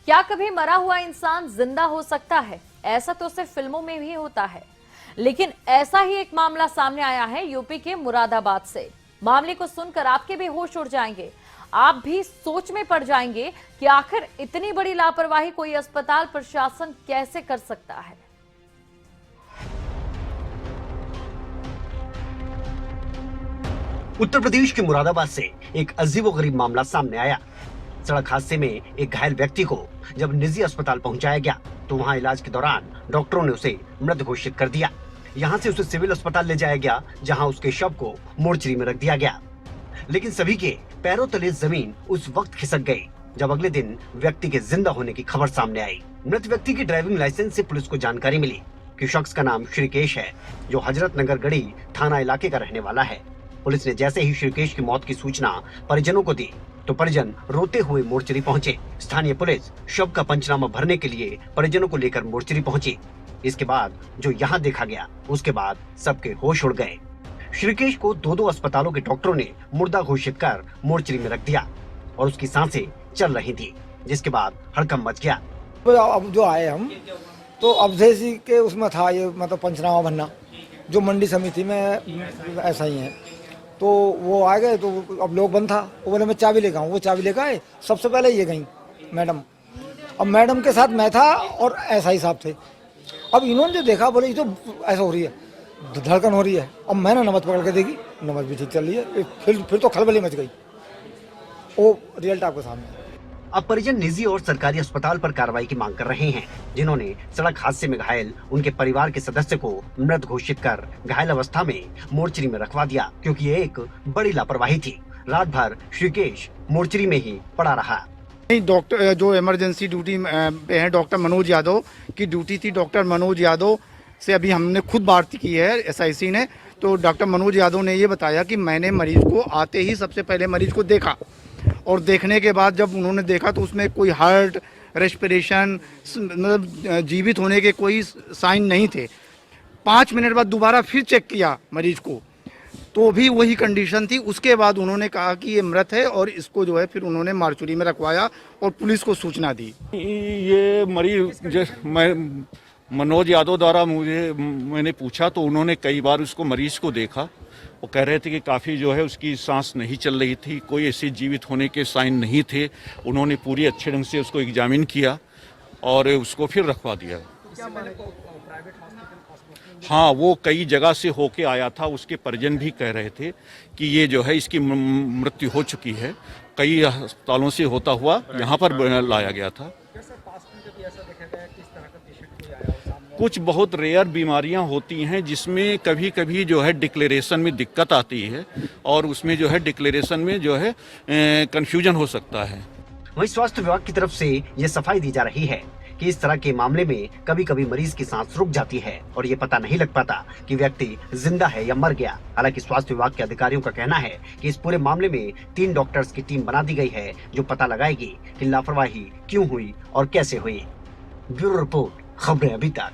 क्या कभी मरा हुआ इंसान जिंदा हो सकता है? ऐसा तो सिर्फ फिल्मों में भी होता है, लेकिन ऐसा ही एक मामला सामने आया है यूपी के मुरादाबाद से। मामले को सुनकर आपके भी होश उड़ जाएंगे, आप भी सोच में पड़ जाएंगे कि आखिर इतनी बड़ी लापरवाही कोई अस्पताल प्रशासन कैसे कर सकता है। उत्तर प्रदेश के मुरादाबाद से एक अजीबोगरीब मामला सामने आया। सड़क हादसे में एक घायल व्यक्ति को जब निजी अस्पताल पहुंचाया गया तो वहां इलाज के दौरान डॉक्टरों ने उसे मृत घोषित कर दिया। यहां से उसे सिविल अस्पताल ले जाया गया, जहां उसके शव को मोर्चरी में रख दिया गया। लेकिन सभी के पैरों तले जमीन उस वक्त खिसक गई जब अगले दिन व्यक्ति के जिंदा होने की खबर सामने आई। मृत व्यक्ति की ड्राइविंग लाइसेंस से पुलिस को जानकारी मिली कि शख्स का नाम श्रीकेश है, जो हजरत नगर गढ़ी थाना इलाके का रहने वाला है। पुलिस ने जैसे ही श्रीकेश की मौत की सूचना परिजनों को दी तो परिजन रोते हुए मोर्चरी पहुंचे। स्थानीय पुलिस शव का पंचनामा भरने के लिए परिजनों को लेकर मोर्चरी पहुंची। इसके बाद जो यहाँ देखा गया, उसके बाद सबके होश उड़ गए। श्रीकेश को दो अस्पतालों के डॉक्टरों ने मुर्दा घोषित कर मोर्चरी में रख दिया और उसकी सांसें चल रही थी, जिसके बाद हड़कंप मच गया। अब जो आए हम तो अब जैसी के उसमें था ये मतलब पंचनामा भरना, जो मंडी समिति में ऐसा ही है। तो वो आ गए तो अब लोग बंद था, वो बोले मैं चाबी लेकर आऊँ। वो चाबी लेकर आए, सबसे पहले ये गई मैडम। अब मैडम के साथ मैं था और ऐसा ही साहब थे। अब इन्होंने जो देखा बोले ये तो ऐसा हो रही है, धड़कन हो रही है। अब मैंने नब्ज पकड़ के देखी, नब्ज भी ठीक चल रही है। फिर तो खलबली मच गई। वो रिजल्ट आपके सामने। अब परिजन निजी और सरकारी अस्पताल पर कार्रवाई की मांग कर रहे हैं, जिन्होंने सड़क हादसे में घायल उनके परिवार के सदस्य को मृत घोषित कर घायल अवस्था में मोर्चरी में रखवा दिया, क्योंकि ये एक बड़ी लापरवाही थी। रात भर श्रीकेश मोर्चरी में ही पड़ा रहा। डॉक्टर जो इमरजेंसी ड्यूटी पे है, डॉक्टर मनोज यादव की ड्यूटी थी। डॉक्टर मनोज यादव से अभी हमने खुद बात की है एसआईसी ने। तो डॉक्टर मनोज यादव ने ये बताया कि मैंने मरीज को आते ही सबसे पहले मरीज को देखा और देखने के बाद जब उन्होंने देखा तो उसमें कोई हार्ट, रेस्पिरेशन, मतलब जीवित होने के कोई साइन नहीं थे। 5 मिनट बाद दोबारा फिर चेक किया मरीज को, तो भी वही कंडीशन थी। उसके बाद उन्होंने कहा कि ये मृत है और इसको जो है फिर उन्होंने मार्चुरी में रखवाया और पुलिस को सूचना दी। ये मरीज मनोज यादव द्वारा मैंने पूछा तो उन्होंने कई बार उसको मरीज को देखा। वो कह रहे थे कि काफ़ी जो है उसकी सांस नहीं चल रही थी, कोई ऐसे जीवित होने के साइन नहीं थे। उन्होंने पूरी अच्छे ढंग से उसको एग्जामिन किया और उसको फिर रखवा दिया। हाँ, वो कई जगह से होके आया था। उसके परिजन भी कह रहे थे कि ये जो है इसकी मृत्यु हो चुकी है। कई अस्पतालों से होता हुआ यहाँ पर लाया गया था। कुछ बहुत रेयर बीमारियां होती हैं जिसमें कभी कभी जो है डिक्लेरेशन में दिक्कत आती है और उसमें जो है डिक्लेरेशन में जो है कंफ्यूजन हो सकता है। वहीं स्वास्थ्य विभाग की तरफ से ये सफाई दी जा रही है कि इस तरह के मामले में कभी कभी मरीज की सांस रुक जाती है और ये पता नहीं लग पाता कि व्यक्ति जिंदा है या मर गया। हालांकि स्वास्थ्य विभाग के अधिकारियों का कहना है कि इस पूरे मामले में 3 डॉक्टर्स की टीम बना दी गई है, जो पता लगाएगी कि लापरवाही क्यों हुई और कैसे हुई। ब्यूरो रिपोर्ट, खबरें अभी तक।